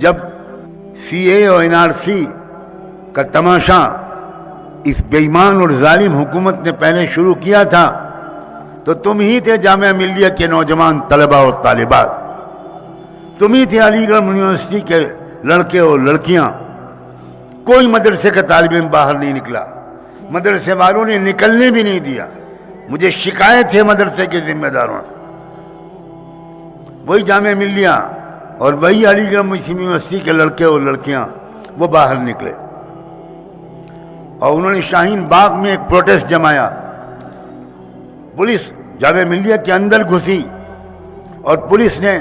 جب سی اے اور NRC کا تماشا اس بے ایمان اور ظالم حکومت نے پہلے شروع کیا تھا تو تم ہی تھے جامعہ ملیہ کے نوجوان طلباء اور طالبات، تم ہی تھے علی گڑھ یونیورسٹی کے لڑکے اور لڑکیاں۔ کوئی مدرسے کا طالب علم باہر نہیں نکلا، مدرسے والوں نے نکلنے بھی نہیں دیا۔ مجھے شکایت ہے مدرسے کے ذمہ داروں سے، وہی جامعہ ملیہ اور وہی علی گڑھ مسلم یونیورسٹی کے لڑکے اور لڑکیاں وہ باہر نکلے اور انہوں نے شاہین باغ میں ایک پروٹیسٹ جمایا۔ پولیس جامعہ ملیہ کے اندر گھسی اور پولیس نے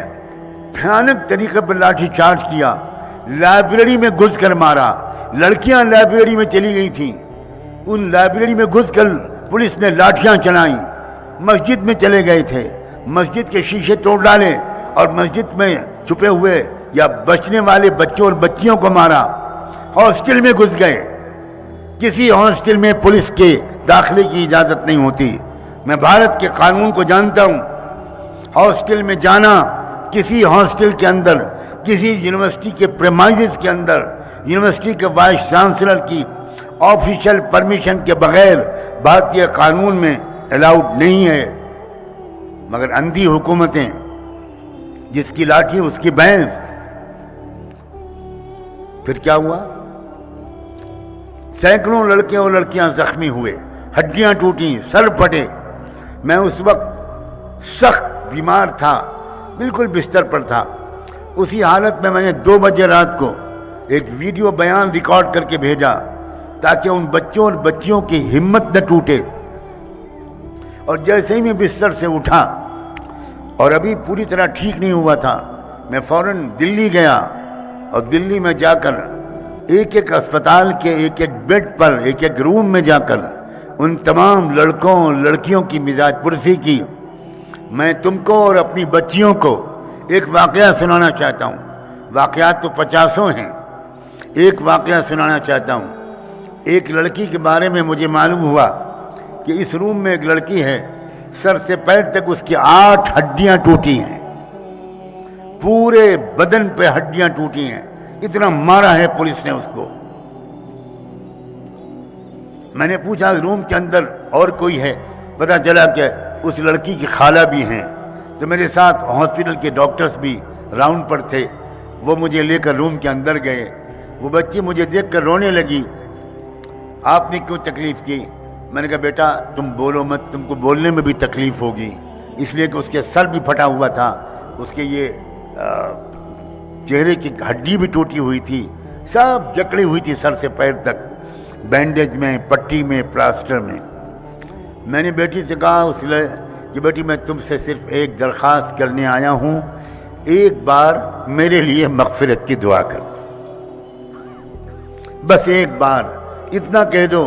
بھیانک طریقے پر لاٹھی چارج کیا، لائبریری میں گھس کر مارا۔ لڑکیاں لائبریری میں چلی گئی تھیں، ان لائبریری میں گھس کر پولیس نے لاٹھیاں چلائیں۔ مسجد میں چلے گئے تھے، مسجد کے شیشے توڑ ڈالے اور مسجد میں چھپے ہوئے یا بچنے والے بچوں اور بچیوں کو مارا۔ ہاسٹل میں گھس گئے، کسی ہاسٹل میں پولیس کے داخلے کی اجازت نہیں ہوتی۔ میں بھارت کے قانون کو جانتا ہوں۔ ہاسٹل میں جانا، کسی ہاسٹل کے اندر، کسی یونیورسٹی کے پریمائزز کے اندر، یونیورسٹی کے وائس چانسلر کی آفیشیل پرمیشن کے بغیر بھارتیہ قانون میں الاؤڈ نہیں ہے۔ مگر اندھی حکومتیں، جس کی لاٹھی اس کی بھینس۔ پھر کیا ہوا؟ سینکڑوں لڑکے اور لڑکیاں زخمی ہوئے، ہڈیاں ٹوٹیں، سر پھٹے۔ میں اس وقت سخت بیمار تھا، بالکل بستر پر تھا۔ اسی حالت میں نے 2 بجے رات کو ایک ویڈیو بیان ریکارڈ کر کے بھیجا تاکہ ان بچوں اور بچیوں کی ہمت نہ ٹوٹے۔ اور جیسے ہی میں بستر سے اٹھا اور ابھی پوری طرح ٹھیک نہیں ہوا تھا، میں فوراً دلی گیا اور دلی میں جا کر ایک ایک اسپتال کے ایک ایک بیڈ پر، ایک ایک روم میں جا کر ان تمام لڑکوں اور لڑکیوں کی مزاج پرسی کی۔ میں تم کو اور اپنی بچیوں کو ایک واقعہ سنانا چاہتا ہوں۔ واقعات تو 50 ہیں، ایک واقعہ سنانا چاہتا ہوں۔ ایک لڑکی کے بارے میں مجھے معلوم ہوا کہ اس روم میں ایک لڑکی ہے، سر سے پیر تک اس کی 8 ہڈیاں ٹوٹی ہیں، پورے بدن پہ ہڈیاں ٹوٹی ہیں، اتنا مارا ہے پولیس نے اس کو۔ میں نے پوچھا روم کے اندر اور کوئی ہے؟ پتا چلا کہ اس لڑکی کی خالہ بھی ہیں۔ تو میرے ساتھ ہاسپٹل کے ڈاکٹرز بھی راؤنڈ پر تھے، وہ مجھے لے کر روم کے اندر گئے۔ وہ بچی مجھے دیکھ کر رونے لگی۔ آپ نے کیوں تکلیف کی؟ میں نے کہا بیٹا تم بولو مت، تم کو بولنے میں بھی تکلیف ہوگی، اس لیے کہ اس کے سر بھی پھٹا ہوا تھا، اس کے یہ چہرے کی ہڈی بھی ٹوٹی ہوئی تھی، سب جکڑی ہوئی تھی سر سے پیر تک، بینڈیج میں، پٹی میں، پلاسٹر میں۔ میں نے بیٹی سے کہا اس لیے کہ بیٹی میں تم سے صرف ایک درخواست کرنے آیا ہوں، ایک بار میرے لیے مغفرت کی دعا کر، بس ایک بار اتنا کہہ دو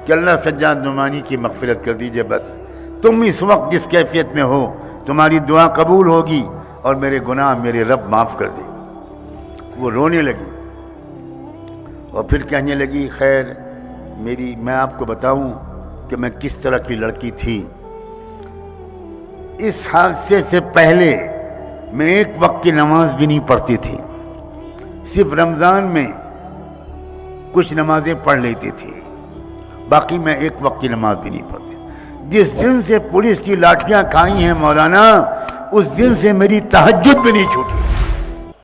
کہ اللہ سجاد نعمانی کی مغفرت کر دیجئے۔ بس تم اس وقت جس کیفیت میں ہو تمہاری دعا قبول ہوگی اور میرے گناہ میرے رب معاف کر دے۔ وہ رونے لگی اور پھر کہنے لگی خیر میں آپ کو بتاؤں کہ میں کس طرح کی لڑکی تھی۔ اس حادثے سے پہلے میں ایک وقت کی نماز بھی نہیں پڑھتی تھی، صرف رمضان میں کچھ نمازیں پڑھ لیتی تھی، باقی میں ایک وقت کی نماز بھی نہیں پڑھتی۔ جس دن سے پولیس کی لاٹھیاں کھائی ہیں مولانا، اس دن سے میری تہجد بھی نہیں چھوٹی۔